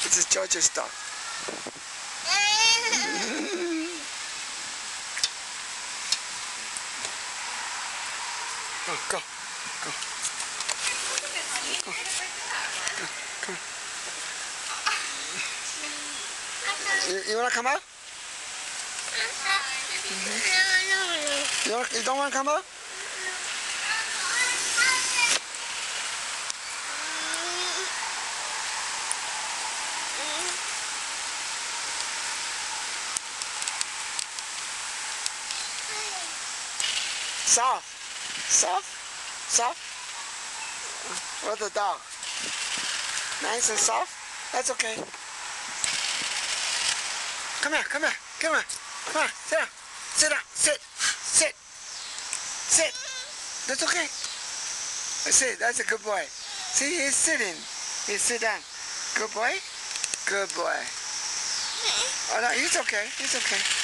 This is George's dog. Go. Go. Go. Come on. You wanna come out? You don't wanna come out? Soft. Soft. Soft. What the dog? Nice and soft? That's okay. Come here, come here, come on. Come on, sit down. Sit down. Sit. Sit. Sit. That's okay. Sit. That's a good boy. See, he's sitting. He sit down. Good boy? Good boy. Oh no, he's okay. He's okay.